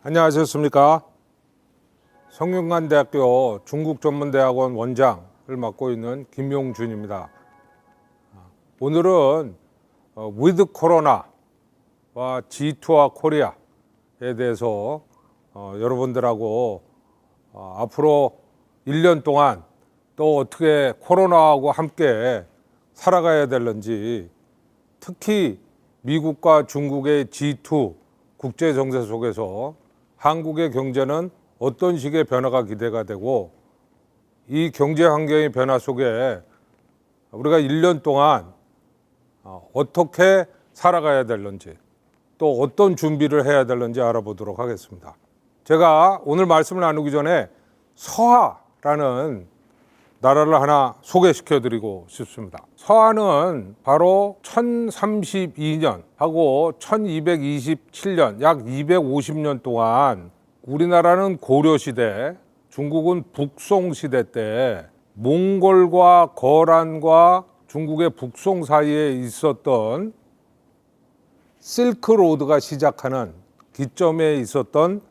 안녕하셨습니까? 성균관대학교 중국전문대학원 원장을 맡고 있는 김용준입니다. 오늘은 위드 코로나와 G2와 코리아에 대해서 여러분들하고 앞으로 1년 동안 또 어떻게 코로나하고 함께 살아가야 되는지, 특히 미국과 중국의 G2 국제 정세 속에서 한국의 경제는 어떤 식의 변화가 기대가 되고, 이 경제 환경의 변화 속에 우리가 1년 동안 어떻게 살아가야 되는지, 또 어떤 준비를 해야 되는지 알아보도록 하겠습니다. 제가 오늘 말씀을 나누기 전에 서하라는 나라를 하나 소개시켜 드리고 싶습니다. 서하는 바로 1032년하고 1227년, 약 250년 동안, 우리나라는 고려시대, 중국은 북송시대 때 몽골과 거란과 중국의 북송 사이에 있었던 실크로드가 시작하는 기점에 있었던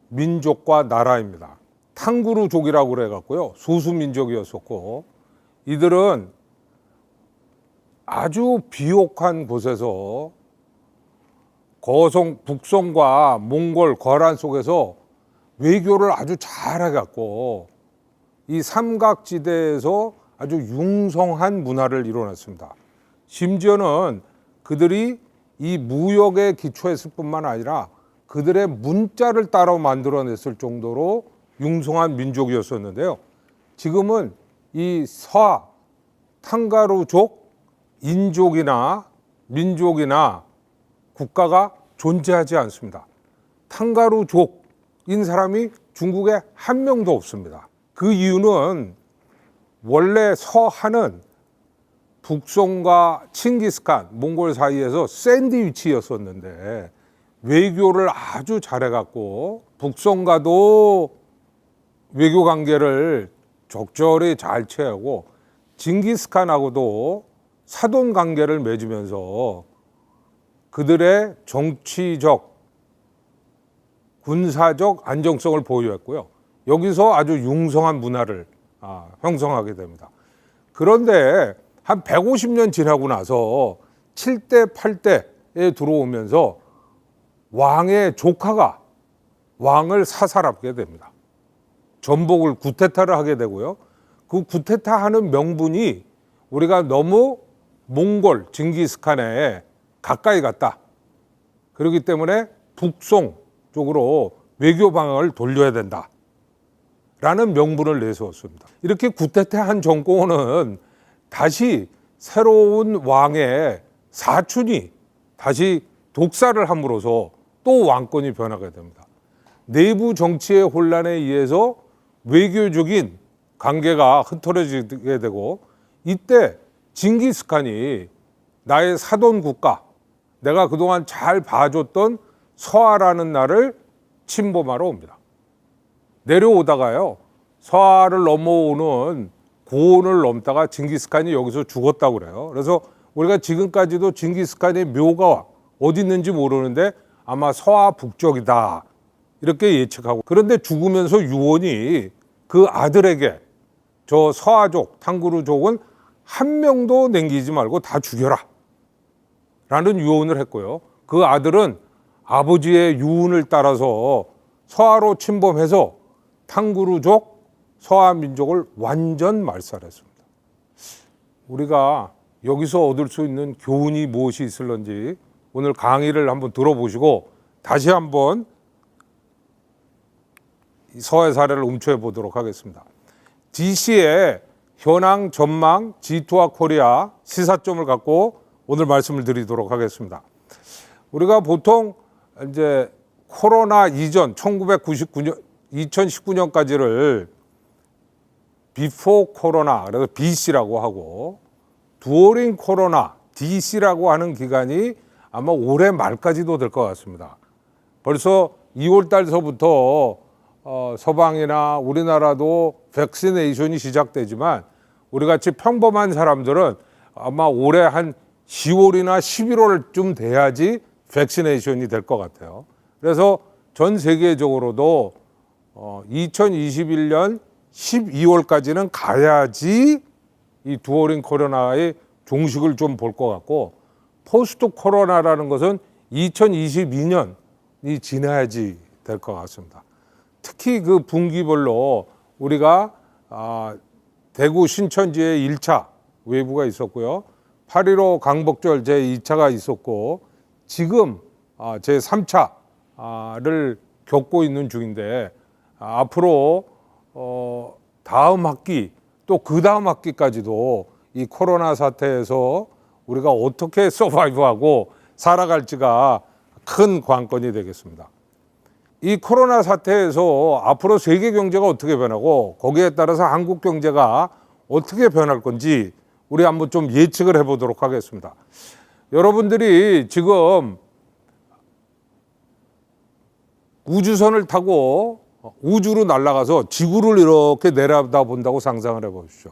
민족과 나라입니다. 탕구루족이라고 그래갖고요, 소수민족이었었고, 이들은 아주 비옥한 곳에서 북송과 몽골, 거란 속에서 외교를 아주 잘해갖고 이 삼각지대에서 아주 융성한 문화를 이뤄냈습니다. 심지어는 그들이 이 무역에 기초했을 뿐만 아니라 그들의 문자를 따라 만들어냈을 정도로 융성한 민족이었었는데요. 지금은 이 서하 탕가루족 인족이나 민족이나 국가가 존재하지 않습니다. 탕가루족인 사람이 중국에 한 명도 없습니다. 그 이유는 원래 서하는 북송과 칭기스칸, 몽골 사이에서 샌드위치였었는데 외교를 아주 잘해갖고 북송과도 외교 관계를 적절히 잘 취하고 징기스칸하고도 사돈 관계를 맺으면서 그들의 정치적, 군사적 안정성을 보유했고요. 여기서 아주 융성한 문화를 형성하게 됩니다. 그런데 한 150년 지나고 나서 7대, 8대에 들어오면서 왕의 조카가 왕을 사살하게 됩니다. 전복을 쿠데타를 하게 되고요. 그 쿠데타하는 명분이 우리가 너무 몽골, 징기스칸에 가까이 갔다. 그렇기 때문에 북송 쪽으로 외교 방향을 돌려야 된다. 라는 명분을 내세웠습니다. 이렇게 쿠데타한 정권은 다시 새로운 왕의 사촌이 다시 독사를 함으로써 또 왕권이 변하게 됩니다. 내부 정치의 혼란에 의해서 외교적인 관계가 흐트러지게 되고, 이때 징기스칸이 나의 사돈 국가, 내가 그동안 잘 봐줬던 서하라는 나라를 침범하러 옵니다. 내려오다가요, 서하를 넘어오는 고원을 넘다가 징기스칸이 여기서 죽었다고 그래요. 그래서 우리가 지금까지도 징기스칸의 묘가 어디 있는지 모르는데 아마 서하 북쪽이다, 이렇게 예측하고, 그런데 죽으면서 유언이 그 아들에게 저 서하족, 탕구루족은 한 명도 남기지 말고 다 죽여라 라는 유언을 했고요. 그 아들은 아버지의 유언을 따라서 서하로 침범해서 탕구루족, 서하 민족을 완전 말살했습니다. 우리가 여기서 얻을 수 있는 교훈이 무엇이 있을런지 오늘 강의를 한번 들어보시고 다시 한번 서해 사례를 음추해 보도록 하겠습니다. DC의 현황 전망 G2와 코리아 시사점을 갖고 오늘 말씀을 드리도록 하겠습니다. 우리가 보통 이제 코로나 이전 2019년까지를 비포 코로나, 그래서 BC라고 하고, 두어링 코로나 DC라고 하는 기간이 아마 올해 말까지도 될 것 같습니다. 벌써 2월 달서부터 서방이나 우리나라도 백시네이션이 시작되지만 우리같이 평범한 사람들은 아마 올해 한 10월이나 11월쯤 돼야지 백시네이션이 될 것 같아요. 그래서 전 세계적으로도 2021년 12월까지는 가야지 이 두어링 코로나의 종식을 좀 볼 것 같고, 포스트 코로나라는 것은 2022년이 지나야지 될 것 같습니다. 특히 그 분기별로 우리가 대구 신천지에 1차 웨이브가 있었고요. 8.15 강복절 제2차가 있었고, 지금 제3차를 겪고 있는 중인데, 앞으로 다음 학기 또 그 다음 학기까지도 이 코로나 사태에서 우리가 어떻게 서바이브하고 살아갈지가 큰 관건이 되겠습니다. 이 코로나 사태에서 앞으로 세계 경제가 어떻게 변하고 거기에 따라서 한국 경제가 어떻게 변할 건지 우리 한번 좀 예측을 해보도록 하겠습니다. 여러분들이 지금 우주선을 타고 우주로 날아가서 지구를 이렇게 내려다본다고 상상을 해보십시오.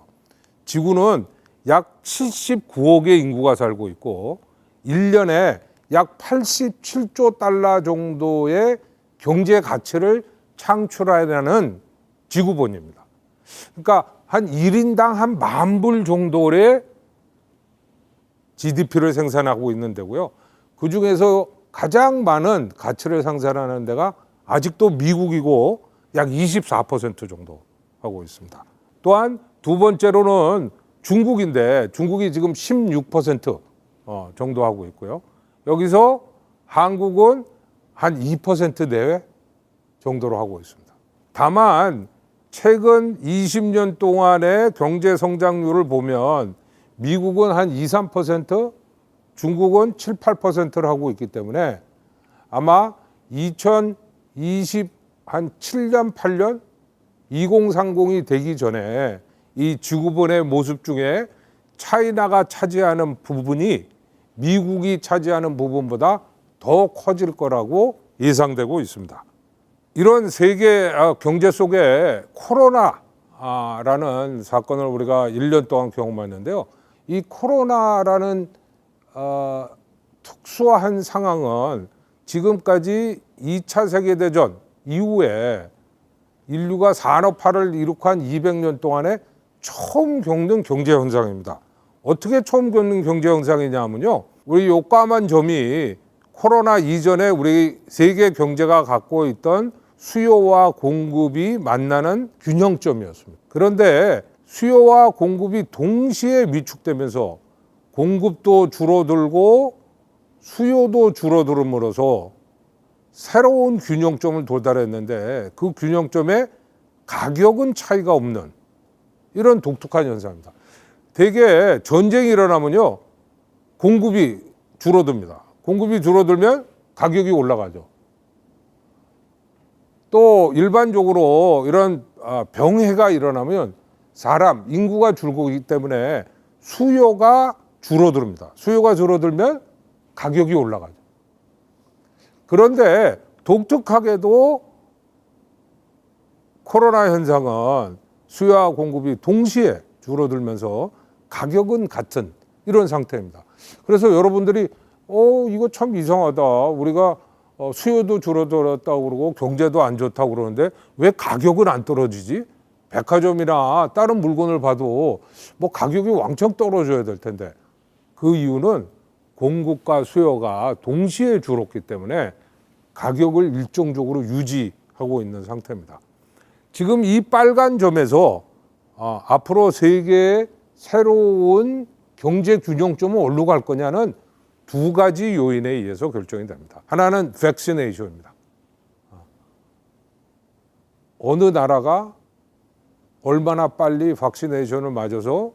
지구는 약 79억의 인구가 살고 있고 1년에 약 87조 달러 정도의 경제 가치를 창출하려는 지구본입니다. 그러니까 한 1인당 한 10,000불 정도의 GDP를 생산하고 있는 데고요. 그중에서 가장 많은 가치를 생산하는 데가 아직도 미국이고 약 24% 정도 하고 있습니다. 또한 두 번째로는 중국인데 중국이 지금 16% 정도 하고 있고요. 여기서 한국은 한 2% 내외 정도로 하고 있습니다. 다만 최근 20년 동안의 경제 성장률을 보면 미국은 한 2, 3%, 중국은 7, 8%를 하고 있기 때문에 아마 2027년, 8년 2030이 되기 전에 이 지구본의 모습 중에 차이나가 차지하는 부분이 미국이 차지하는 부분보다 더 커질 거라고 예상되고 있습니다. 이런 세계 경제 속에 코로나라는 사건을 우리가 1년 동안 경험했는데요. 이 코로나라는 특수한 상황은 지금까지 2차 세계대전 이후에 인류가 산업화를 이룩 한 200년 동안에 처음 겪는 경제 현상입니다. 어떻게 처음 겪는 경제 현상이냐면요. 우리 요 까만 점이 코로나 이전에 우리 세계 경제가 갖고 있던 수요와 공급이 만나는 균형점이었습니다. 그런데 수요와 공급이 동시에 위축되면서 공급도 줄어들고 수요도 줄어들음으로써 새로운 균형점을 도달했는데 그 균형점에 가격은 차이가 없는 이런 독특한 현상입니다. 대개 전쟁이 일어나면요. 공급이 줄어듭니다. 공급이 줄어들면 가격이 올라가죠. 또 일반적으로 이런 병해가 일어나면 사람, 인구가 줄기 때문에 수요가 줄어듭니다. 수요가 줄어들면 가격이 올라가죠. 그런데 독특하게도 코로나 현상은 수요와 공급이 동시에 줄어들면서 가격은 같은 이런 상태입니다. 그래서 여러분들이 이거 참 이상하다. 우리가 수요도 줄어들었다고 그러고 경제도 안 좋다고 그러는데 왜 가격은 안 떨어지지? 백화점이나 다른 물건을 봐도 뭐 가격이 왕창 떨어져야 될 텐데 그 이유는 공급과 수요가 동시에 줄었기 때문에 가격을 일정적으로 유지하고 있는 상태입니다. 지금 이 빨간 점에서 앞으로 세계의 새로운 경제 균형점은 어디로 갈 거냐는 두 가지 요인에 의해서 결정이 됩니다. 하나는 백시네이션입니다. 어느 나라가 얼마나 빨리 백시네이션을 맞아서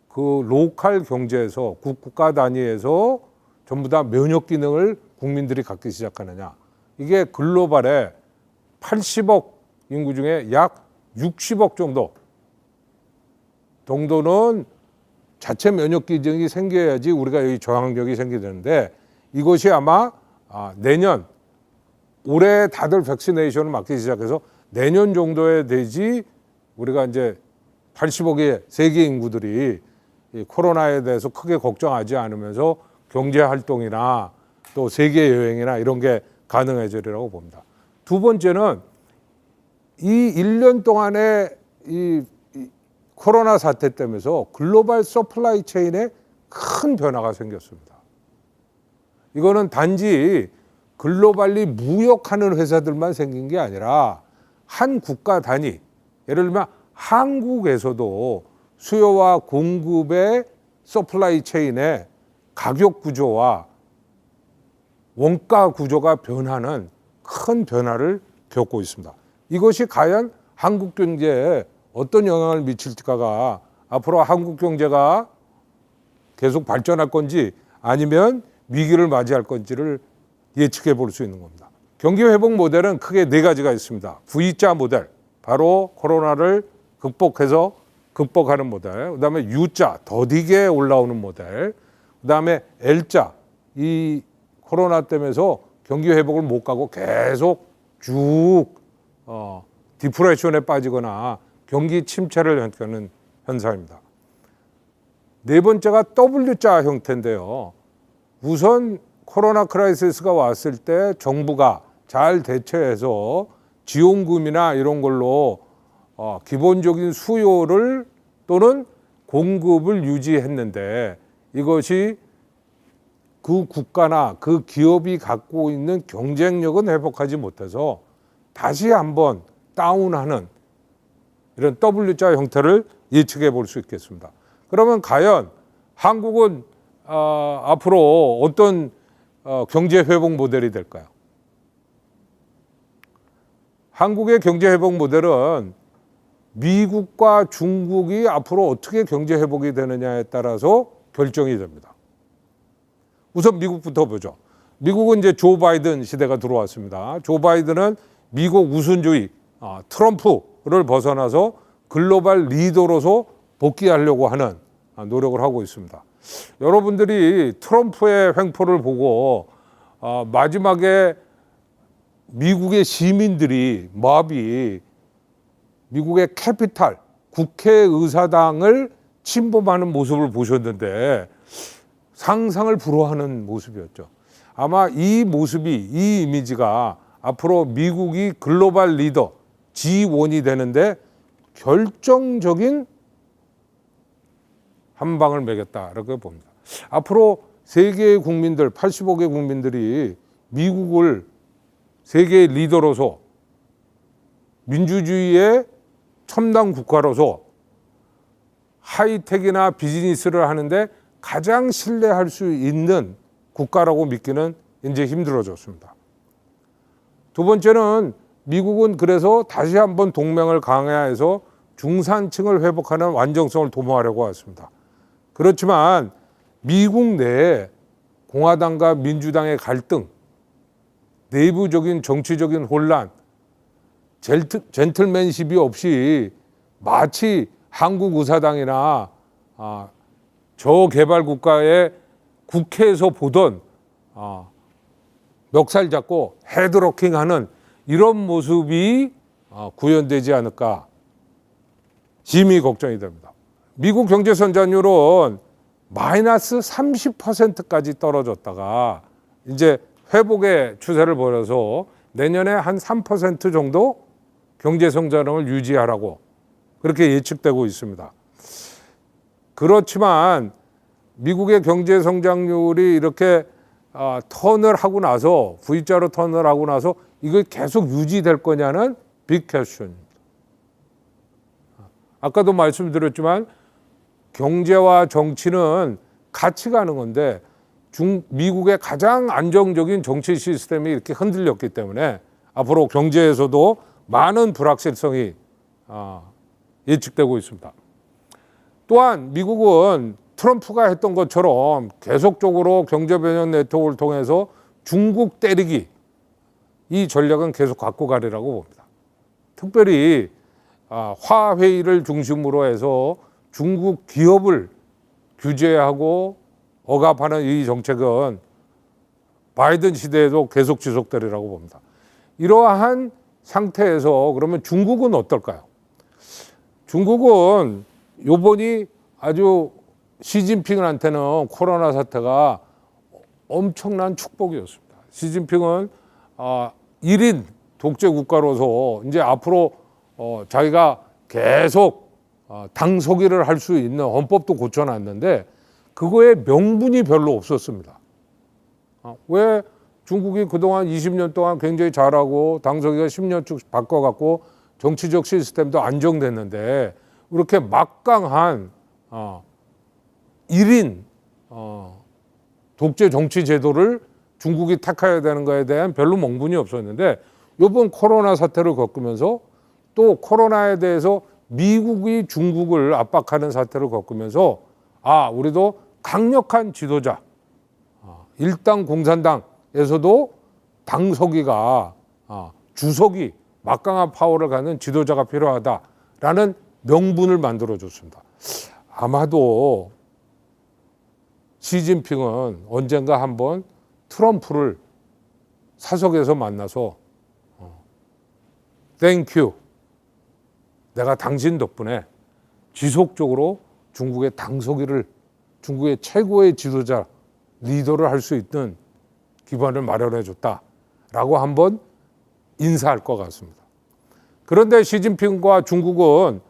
그 로컬 경제에서 국가 단위에서 전부 다 면역 기능을 국민들이 갖기 시작하느냐. 이게 글로벌의 80억 인구 중에 약 60억 정도는 자체 면역 기능이 생겨야지 우리가 여기 저항력이 생기는데 이것이 아마 내년 올해 다들 백시네이션을 맞기 시작해서 내년 정도에 되지 우리가 이제 80억의 세계 인구들이 이 코로나에 대해서 크게 걱정하지 않으면서 경제 활동이나 또 세계 여행이나 이런 게 가능해지리라고 봅니다. 두 번째는 이 1년 동안의 이 코로나 사태 때문에 글로벌 서플라이 체인에 큰 변화가 생겼습니다. 이거는 단지 글로벌리 무역하는 회사들만 생긴 게 아니라 한 국가 단위, 예를 들면 한국에서도 수요와 공급의 서플라이 체인의 가격 구조와 원가 구조가 변하는 큰 변화를 겪고 있습니다. 이것이 과연 한국 경제에 어떤 영향을 미칠까가 앞으로 한국 경제가 계속 발전할 건지 아니면 위기를 맞이할 건지를 예측해 볼 수 있는 겁니다. 경기 회복 모델은 크게 네 가지가 있습니다. V자 모델, 바로 코로나를 극복하는 모델. 그다음에 U자, 더디게 올라오는 모델. 그다음에 L자, 이 코로나 때문에서 경기 회복을 못 가고 계속 쭉 디프레션에 빠지거나 경기 침체를 일으키는 현상입니다. 네 번째가 W자 형태인데요. 우선 코로나 크라이시스가 왔을 때 정부가 잘 대처해서 지원금이나 이런 걸로 기본적인 수요를 또는 공급을 유지했는데 이것이 그 국가나 그 기업이 갖고 있는 경쟁력은 회복하지 못해서 다시 한번 다운하는 이런 W자 형태를 예측해 볼 수 있겠습니다. 그러면 과연 한국은 앞으로 어떤 경제 회복 모델이 될까요? 한국의 경제 회복 모델은 미국과 중국이 앞으로 어떻게 경제 회복이 되느냐에 따라서 결정이 됩니다. 우선 미국부터 보죠. 미국은 이제 조 바이든 시대가 들어왔습니다. 조 바이든은 미국 우선주의 트럼프를 벗어나서 글로벌 리더로서 복귀하려고 하는 노력을 하고 있습니다. 여러분들이 트럼프의 횡포를 보고 마지막에 미국의 시민들이 모압이 미국의 캐피탈 국회의사당을 침범하는 모습을 보셨는데 상상을 불허하는 모습이었죠. 아마 이 모습이, 이 이미지가 앞으로 미국이 글로벌 리더 G1이 되는데 결정적인 한 방을 매겼다라고 봅니다. 앞으로 세계의 국민들, 85개 국민들이 미국을 세계의 리더로서 민주주의의 첨단 국가로서 하이텍이나 비즈니스를 하는데 가장 신뢰할 수 있는 국가라고 믿기는 이제 힘들어졌습니다. 두 번째는 미국은 그래서 다시 한번 동맹을 강화해서 중산층을 회복하는 완전성을 도모하려고 했습니다. 그렇지만 미국 내에 공화당과 민주당의 갈등, 내부적인 정치적인 혼란, 젠틀맨십이 없이 마치 한국 의사당이나 저개발 국가의 국회에서 보던 멱살 잡고 헤드로킹하는 이런 모습이 구현되지 않을까 심히 걱정이 됩니다. 미국 경제 성장률은 마이너스 30%까지 떨어졌다가 이제 회복의 추세를 보여서 내년에 한 3% 정도 경제 성장을 유지하라고 그렇게 예측되고 있습니다. 그렇지만 미국의 경제 성장률이 이렇게 턴을 하고 나서 V자로 턴을 하고 나서 이거 계속 유지될 거냐는 빅 퀘스천입니다. 아까도 말씀드렸지만 경제와 정치는 같이 가는 건데 미국의 가장 안정적인 정치 시스템이 이렇게 흔들렸기 때문에 앞으로 경제에서도 많은 불확실성이 예측되고 있습니다. 또한 미국은 트럼프가 했던 것처럼 계속적으로 경제변형 네트워크를 통해서 중국 때리기 이 전략은 계속 갖고 가리라고 봅니다. 특별히 화웨이를 중심으로 해서 중국 기업을 규제하고 억압하는 이 정책은 바이든 시대에도 계속 지속되리라고 봅니다. 이러한 상태에서 그러면 중국은 어떨까요? 중국은 요번이 아주 시진핑한테는 코로나 사태가 엄청난 축복이었습니다. 시진핑은 1인 독재 국가로서 이제 앞으로 자기가 계속 당서기를 할 수 있는 헌법도 고쳐놨는데 그거에 명분이 별로 없었습니다. 왜 중국이 그동안 20년 동안 굉장히 잘하고 당서기가 10년씩 바꿔갖고 정치적 시스템도 안정됐는데 이렇게 막강한 1인 독재 정치 제도를 중국이 택해야 되는 거에 대한 별로 명분이 없었는데 이번 코로나 사태를 겪으면서 또 코로나에 대해서 미국이 중국을 압박하는 사태를 겪으면서 우리도 강력한 지도자, 일당 공산당에서도 당서기가 주석이 막강한 파워를 갖는 지도자가 필요하다라는 명분을 만들어줬습니다. 아마도 시진핑은 언젠가 한번 트럼프를 사석에서 만나서 땡큐, 내가 당신 덕분에 지속적으로 중국의 당서기를 중국의 최고의 지도자, 리더를 할 수 있는 기반을 마련해 줬다라고 한번 인사할 것 같습니다. 그런데 시진핑과 중국은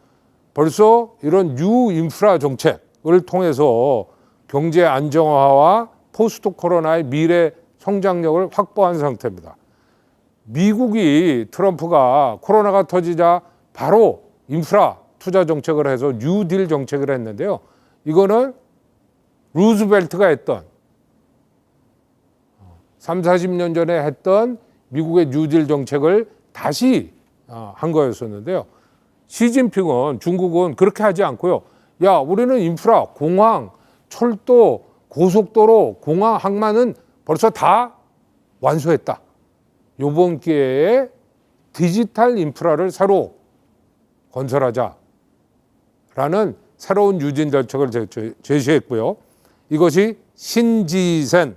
벌써 이런 뉴 인프라 정책을 통해서 경제 안정화와 포스트 코로나의 미래 성장력을 확보한 상태입니다. 미국이 트럼프가 코로나가 터지자 바로 인프라 투자 정책을 해서 뉴딜 정책을 했는데요. 이거는 루즈벨트가 했던 30-40년 전에 했던 미국의 뉴딜 정책을 다시 한 거였었는데요. 시진핑은 중국은 그렇게 하지 않고요. 야, 우리는 인프라, 공항, 철도, 고속도로, 공항, 항만은 벌써 다 완수했다. 이번 기회에 디지털 인프라를 새로 건설하자라는 새로운 유진 정책을 제시했고요. 이것이 신지센이라고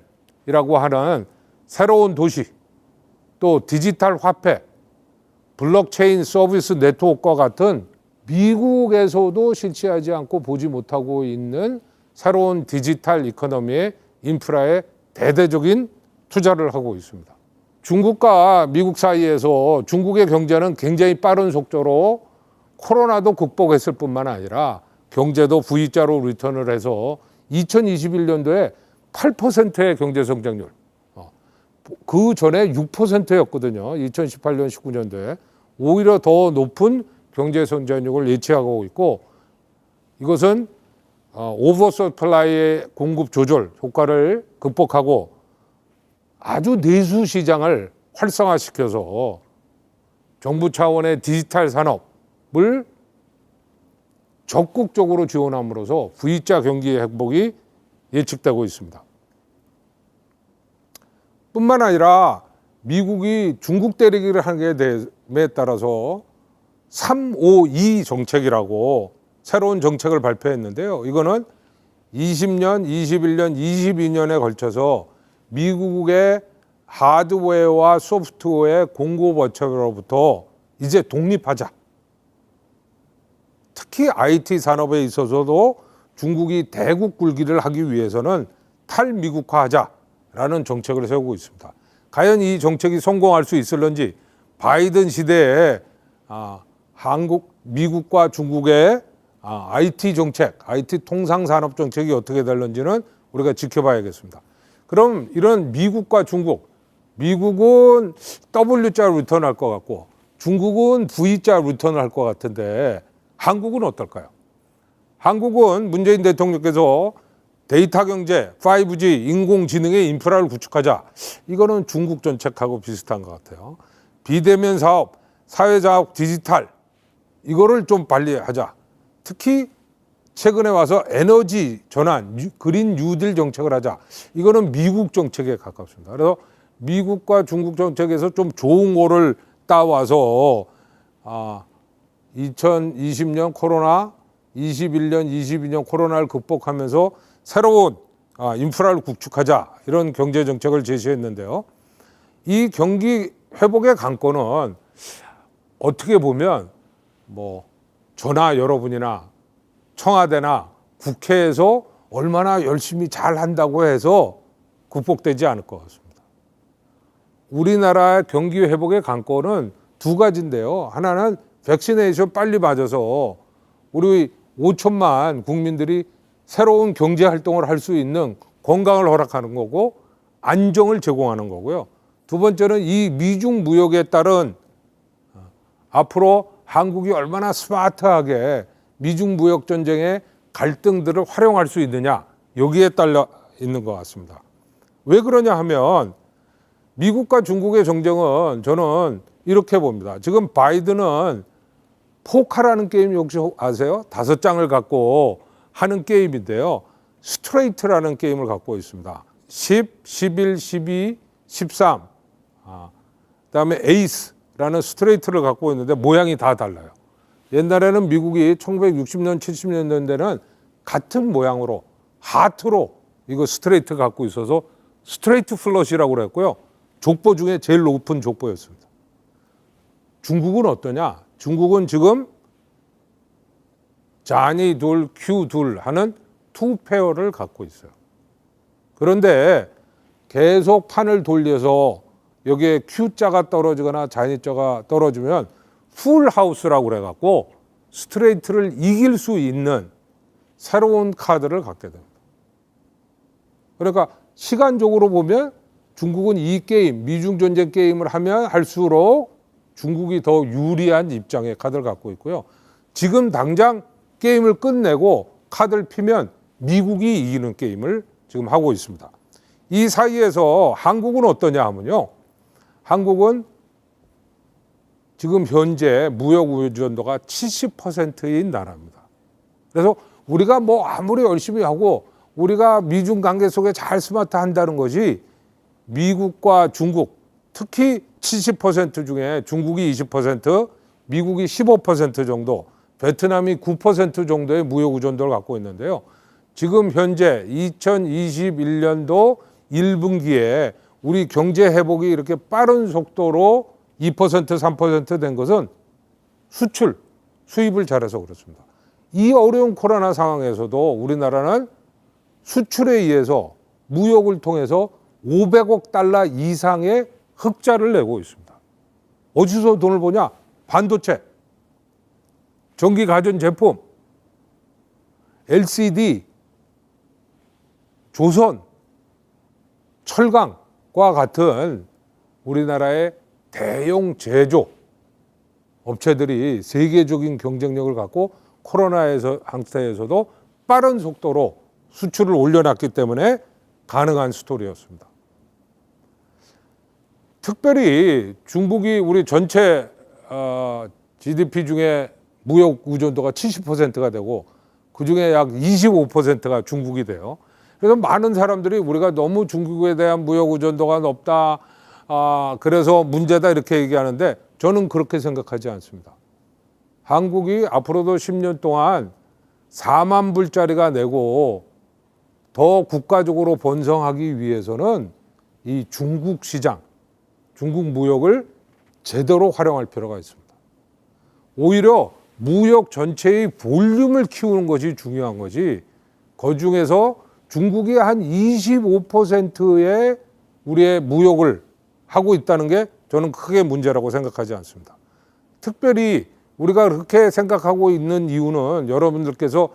하는 새로운 도시, 또 디지털 화폐, 블록체인 서비스 네트워크와 같은 미국에서도 실시하지 않고 보지 못하고 있는 새로운 디지털 이코노미의 인프라에 대대적인 투자를 하고 있습니다. 중국과 미국 사이에서 중국의 경제는 굉장히 빠른 속도로 코로나도 극복했을 뿐만 아니라 경제도 V자로 리턴을 해서 2021년도에 8%의 경제 성장률, 그 전에 6%였거든요. 2018년, 19년도에 오히려 더 높은 경제 성장률을 예측하고 있고, 이것은 오버서플라이의 공급 조절 효과를 극복하고 아주 내수 시장을 활성화시켜서 정부 차원의 디지털 산업을 적극적으로 지원함으로써 V자 경기 회복이 예측되고 있습니다. 뿐만 아니라 미국이 중국 때리기를 하게 됨에 따라서 352 정책이라고 새로운 정책을 발표했는데요. 이거는 20년, 21년, 22년에 걸쳐서 미국의 하드웨어와 소프트웨어 공급 업체로부터 이제 독립하자. 특히 IT 산업에 있어서도 중국이 대국 굴기를 하기 위해서는 탈미국화하자라는 정책을 세우고 있습니다. 과연 이 정책이 성공할 수 있을런지, 바이든 시대에 미국과 중국의 IT 정책, IT 통상산업 정책이 어떻게 될런지는 우리가 지켜봐야겠습니다. 그럼 이런 미국과 중국, 미국은 W자 리턴할 것 같고 중국은 V자 리턴을 할 것 같은데 한국은 어떨까요? 한국은 문재인 대통령께서 데이터 경제, 5G, 인공지능의 인프라를 구축하자. 이거는 중국 정책하고 비슷한 것 같아요. 비대면 사업, 사회자업 디지털, 이거를 좀 빨리 하자. 특히 최근에 와서 에너지 전환, 그린 뉴딜 정책을 하자. 이거는 미국 정책에 가깝습니다. 그래서 미국과 중국 정책에서 좀 좋은 거를 따와서 2020년 코로나, 21년, 22년 코로나를 극복하면서 새로운 인프라를 구축하자, 이런 경제 정책을 제시했는데요. 이 경기 회복의 관건은 어떻게 보면 전하 여러분이나 청와대나 국회에서 얼마나 열심히 잘 한다고 해서 극복되지 않을 것 같습니다. 우리나라 경기 회복의 관건은 두 가지인데요. 하나는 백시네이션 빨리 맞아서 우리 5천만 국민들이 새로운 경제 활동을 할 수 있는 건강을 허락하는 거고 안정을 제공하는 거고요. 두 번째는 이 미중 무역에 따른 앞으로 한국이 얼마나 스마트하게 미중 무역 전쟁의 갈등들을 활용할 수 있느냐, 여기에 딸려 있는 것 같습니다. 왜 그러냐 하면 미국과 중국의 정쟁은 저는 이렇게 봅니다. 지금 바이든은 포카라는 게임 혹시 아세요? 5장을 갖고 하는 게임인데요. 스트레이트라는 게임을 갖고 있습니다. 10, 11, 12, 13. 그다음에 에이스라는 스트레이트를 갖고 있는데 모양이 다 달라요. 옛날에는 미국이 1960년, 70년대는 같은 모양으로 하트로 이거 스트레이트 갖고 있어서 스트레이트 플러시라고 그랬고요. 족보 중에 제일 높은 족보였습니다. 중국은 어떠냐? 중국은 지금 잔이 둘, 큐 둘 하는 투 페어를 갖고 있어요. 그런데 계속 판을 돌려서 여기에 큐자가 떨어지거나 잔이자가 떨어지면 풀 하우스라고 그래갖고 스트레이트를 이길 수 있는 새로운 카드를 갖게 됩니다. 그러니까 시간적으로 보면 중국은 이 게임, 미중 전쟁 게임을 하면 할수록 중국이 더 유리한 입장의 카드를 갖고 있고요. 지금 당장 게임을 끝내고 카드를 피면 미국이 이기는 게임을 지금 하고 있습니다. 이 사이에서 한국은 어떠냐 하면요. 한국은 지금 현재 무역 의존도가 70%인 나라입니다. 그래서 우리가 뭐 아무리 열심히 하고 우리가 미중 관계 속에 잘 스마트 한다는 것이 미국과 중국, 특히 70% 중에 중국이 20%, 미국이 15% 정도, 베트남이 9% 정도의 무역 의존도를 갖고 있는데요. 지금 현재 2021년도 1분기에 우리 경제 회복이 이렇게 빠른 속도로 2%, 3%된 것은 수출, 수입을 잘해서 그렇습니다. 이 어려운 코로나 상황에서도 우리나라는 수출에 의해서 무역을 통해서 500억 달러 이상의 흑자를 내고 있습니다. 어디서 돈을 버냐? 반도체, 전기 가전 제품, LCD, 조선, 철강과 같은 우리나라의 대형 제조 업체들이 세계적인 경쟁력을 갖고 코로나에서 상태에서도 빠른 속도로 수출을 올려놨기 때문에 가능한 스토리였습니다. 특별히 중국이 우리 전체 GDP 중에 무역 의존도가 70%가 되고 그중에 약 25%가 중국이 돼요. 그래서 많은 사람들이 우리가 너무 중국에 대한 무역 의존도가 높다, 그래서 문제다 이렇게 얘기하는데 저는 그렇게 생각하지 않습니다. 한국이 앞으로도 10년 동안 4만 불짜리가 내고 더 국가적으로 번성하기 위해서는 이 중국 시장, 중국 무역을 제대로 활용할 필요가 있습니다. 오히려 무역 전체의 볼륨을 키우는 것이 중요한 거지, 그중에서 중국이 한 25%의 우리의 무역을 하고 있다는 게 저는 크게 문제라고 생각하지 않습니다. 특별히 우리가 그렇게 생각하고 있는 이유는 여러분들께서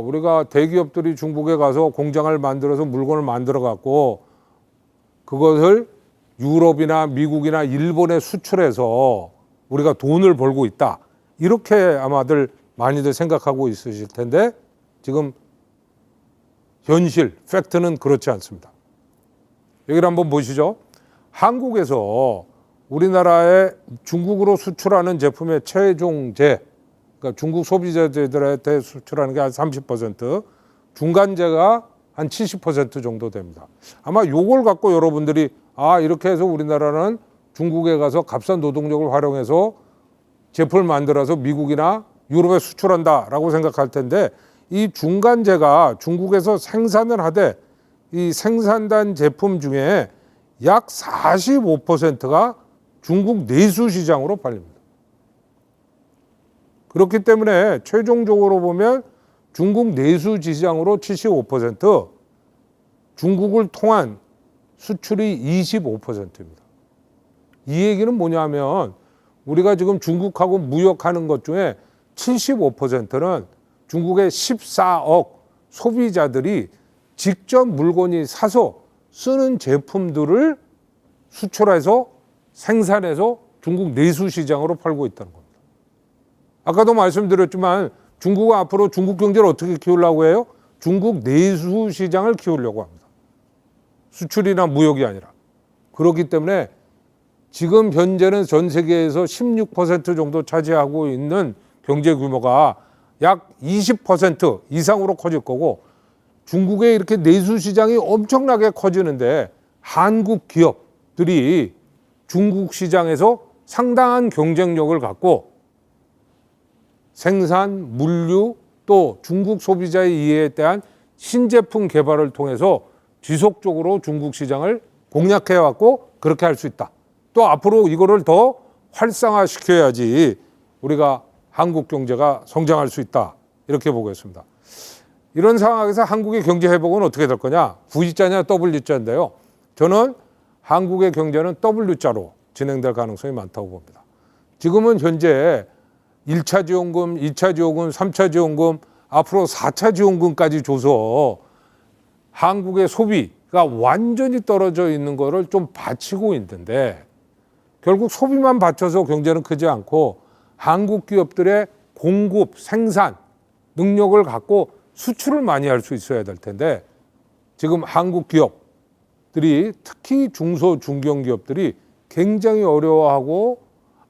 우리가 대기업들이 중국에 가서 공장을 만들어서 물건을 만들어 갖고 그것을 유럽이나 미국이나 일본에 수출해서 우리가 돈을 벌고 있다, 이렇게 아마들 많이들 생각하고 있으실 텐데 지금 현실, 팩트는 그렇지 않습니다. 여기를 한번 보시죠. 한국에서 우리나라에 중국으로 수출하는 제품의 최종재, 그러니까 중국 소비자들한테 수출하는 게 한 30%, 중간재가 한 70% 정도 됩니다. 아마 요걸 갖고 여러분들이 이렇게 해서 우리나라는 중국에 가서 값싼 노동력을 활용해서 제품을 만들어서 미국이나 유럽에 수출한다라고 생각할 텐데, 이 중간재가 중국에서 생산을 하되 이 생산된 제품 중에 약 45%가 중국 내수 시장으로 팔립니다. 그렇기 때문에 최종적으로 보면 중국 내수 시장으로 75%, 중국을 통한 수출이 25%입니다. 이 얘기는 뭐냐면 우리가 지금 중국하고 무역하는 것 중에 75%는 중국의 14억 소비자들이 직접 물건이 사서 쓰는 제품들을 수출해서 생산해서 중국 내수 시장으로 팔고 있다는 겁니다. 아까도 말씀드렸지만 중국은 앞으로 중국 경제를 어떻게 키우려고 해요? 중국 내수 시장을 키우려고 합니다. 수출이나 무역이 아니라. 그렇기 때문에 지금 현재는 전 세계에서 16% 정도 차지하고 있는 경제 규모가 약 20% 이상으로 커질 거고, 중국의 이렇게 내수 시장이 엄청나게 커지는데 한국 기업들이 중국 시장에서 상당한 경쟁력을 갖고 생산, 물류, 또 중국 소비자의 이해에 대한 신제품 개발을 통해서 지속적으로 중국 시장을 공략해 왔고 그렇게 할 수 있다. 또 앞으로 이거를 더 활성화시켜야지 우리가 한국 경제가 성장할 수 있다. 이렇게 보고 있습니다. 이런 상황에서 한국의 경제 회복은 어떻게 될 거냐? V자냐 W자인데요. 저는 한국의 경제는 W자로 진행될 가능성이 많다고 봅니다. 지금은 현재 1차 지원금, 2차 지원금, 3차 지원금, 앞으로 4차 지원금까지 줘서 한국의 소비가 완전히 떨어져 있는 거를 좀 받치고 있는데, 결국 소비만 받쳐서 경제는 크지 않고 한국 기업들의 공급, 생산 능력을 갖고 수출을 많이 할 수 있어야 될 텐데, 지금 한국 기업들이 특히 중소 중견기업들이 굉장히 어려워하고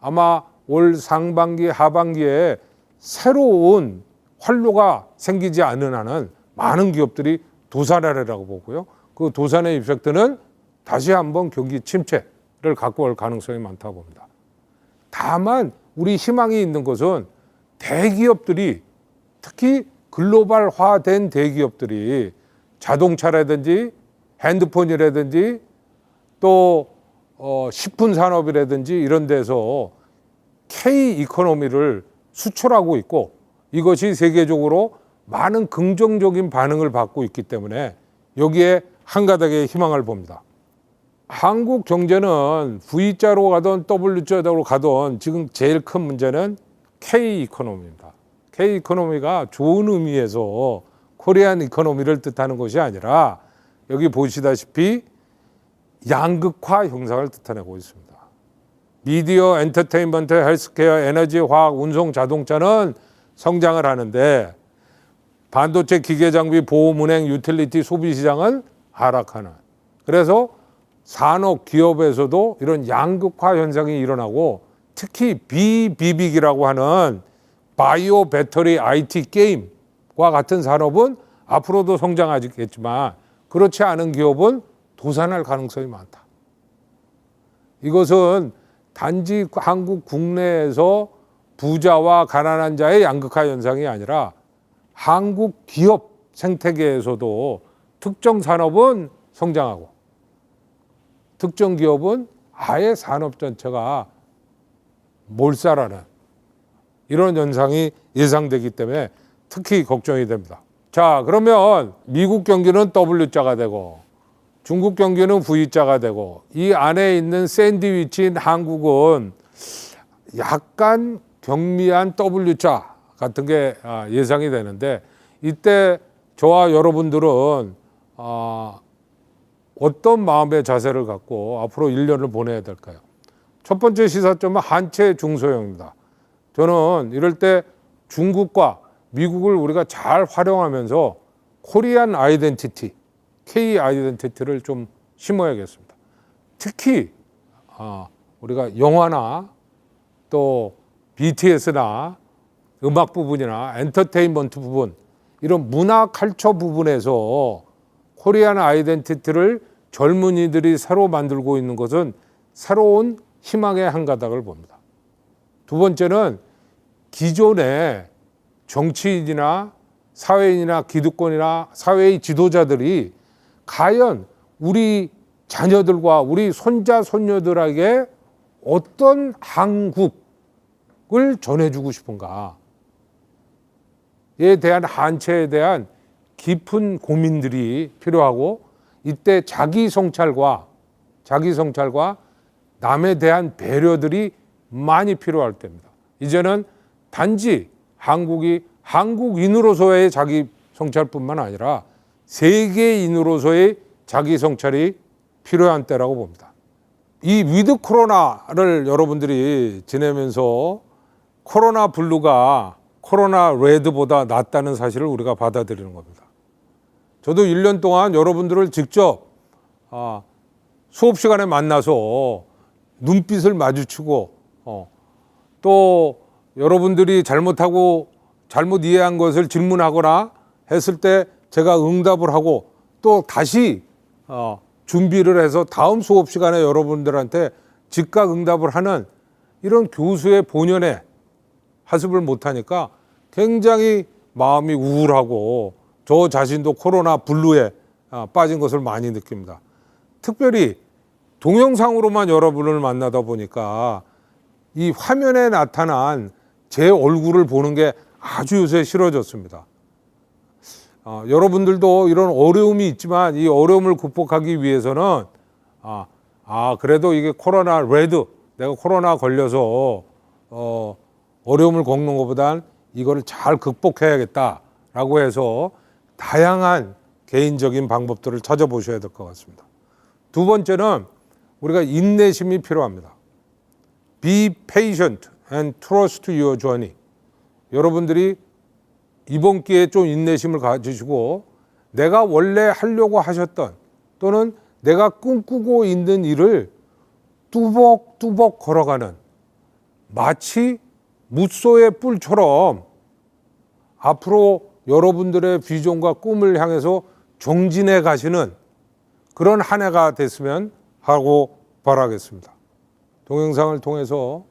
아마 올 상반기 하반기에 새로운 활로가 생기지 않는 한은 많은 기업들이 도산하리라고 보고요. 그 도산의 이펙트는 다시 한번 경기 침체를 갖고 올 가능성이 많다고 봅니다. 다만 우리 희망이 있는 것은 대기업들이, 특히 글로벌화된 대기업들이 자동차라든지 핸드폰이라든지 또 식품 산업이라든지 이런 데서 K 이코노미를 수출하고 있고, 이것이 세계적으로 많은 긍정적인 반응을 받고 있기 때문에 여기에 한가닥의 희망을 봅니다. 한국 경제는 V자로 가든 W자로 가든 지금 제일 큰 문제는 K 이코노미입니다. K 이코노미가 좋은 의미에서 코리안 이코노미를 뜻하는 것이 아니라 여기 보시다시피 양극화 형상을 뜻하고 있습니다. 미디어, 엔터테인먼트, 헬스케어, 에너지, 화학, 운송, 자동차는 성장을 하는데 반도체, 기계장비, 보험, 은행, 유틸리티, 소비시장은 하락하는. 그래서 산업, 기업에서도 이런 양극화 현상이 일어나고, 특히 비비빅이라고 하는 바이오, 배터리, IT, 게임과 같은 산업은 앞으로도 성장하겠지만 그렇지 않은 기업은 도산할 가능성이 많다. 이것은 단지 한국 국내에서 부자와 가난한 자의 양극화 현상이 아니라 한국 기업 생태계에서도 특정 산업은 성장하고 특정 기업은 아예 산업 전체가 몰살하는 이런 현상이 예상되기 때문에 특히 걱정이 됩니다. 자, 그러면 미국 경기는 W자가 되고 중국 경기는 V자가 되고 이 안에 있는 샌드위치인 한국은 약간 경미한 W자 같은 게 예상이 되는데, 이때 저와 여러분들은 어떤 마음의 자세를 갖고 앞으로 1년을 보내야 될까요? 첫 번째 시사점은 한체 중소형입니다. 저는 이럴 때 중국과 미국을 우리가 잘 활용하면서 코리안 아이덴티티, K 아이덴티티를 좀 심어야겠습니다. 특히 우리가 영화나 또 BTS나 음악 부분이나 엔터테인먼트 부분, 이런 문화 컬처 부분에서 코리안 아이덴티티를 젊은이들이 새로 만들고 있는 것은 새로운 희망의 한 가닥을 봅니다. 두 번째는 기존의 정치인이나 사회인이나 기득권이나 사회의 지도자들이 과연 우리 자녀들과 우리 손자, 손녀들에게 어떤 한국을 전해주고 싶은가에 대한 한체에 대한 깊은 고민들이 필요하고, 이때 자기 성찰과 남에 대한 배려들이 많이 필요할 때입니다. 이제는 단지 한국이 한국인으로서의 자기 성찰뿐만 아니라 세계인으로서의 자기 성찰이 필요한 때라고 봅니다. 이 위드 코로나를 여러분들이 지내면서 코로나 블루가 코로나 레드보다 낫다는 사실을 우리가 받아들이는 겁니다. 저도 1년 동안 여러분들을 직접 수업 시간에 만나서 눈빛을 마주치고 또 여러분들이 잘못 이해한 것을 질문하거나 했을 때 제가 응답을 하고 또 다시 준비를 해서 다음 수업 시간에 여러분들한테 즉각 응답을 하는 이런 교수의 본연의 하습을 못하니까 굉장히 마음이 우울하고 저 자신도 코로나 블루에 빠진 것을 많이 느낍니다. 특별히 동영상으로만 여러분을 만나다 보니까 이 화면에 나타난 제 얼굴을 보는 게 아주 요새 싫어졌습니다. 여러분들도 이런 어려움이 있지만 이 어려움을 극복하기 위해서는 그래도 이게 코로나 레드, 내가 코로나 걸려서 어려움을 겪는 것보단 이거를 잘 극복해야겠다라고 해서 다양한 개인적인 방법들을 찾아보셔야 될 것 같습니다. 두 번째는 우리가 인내심이 필요합니다. Be patient and trust your journey. 여러분들이 이번 기회에 좀 인내심을 가지시고 내가 원래 하려고 하셨던 또는 내가 꿈꾸고 있는 일을 뚜벅뚜벅 걸어가는 마치 무소의 뿔처럼 앞으로 여러분들의 비전과 꿈을 향해서 정진해 가시는 그런 한 해가 됐으면 하고 바라겠습니다. 동영상을 통해서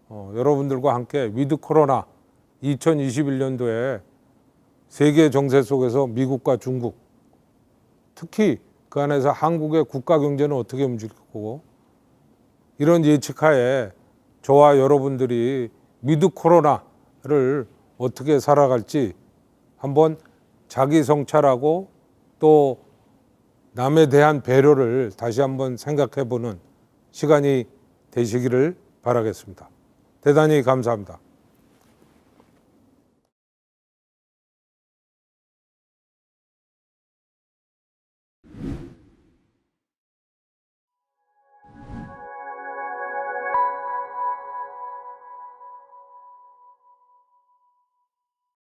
여러분들과 함께 위드 코로나 2021년도에 세계 정세 속에서 미국과 중국, 특히 그 안에서 한국의 국가 경제는 어떻게 움직일 거고 이런 예측하에 저와 여러분들이 위드 코로나를 어떻게 살아갈지 한번 자기 성찰하고 또 남에 대한 배려를 다시 한번 생각해 보는 시간이 되시기를 바라겠습니다. 대단히 감사합니다.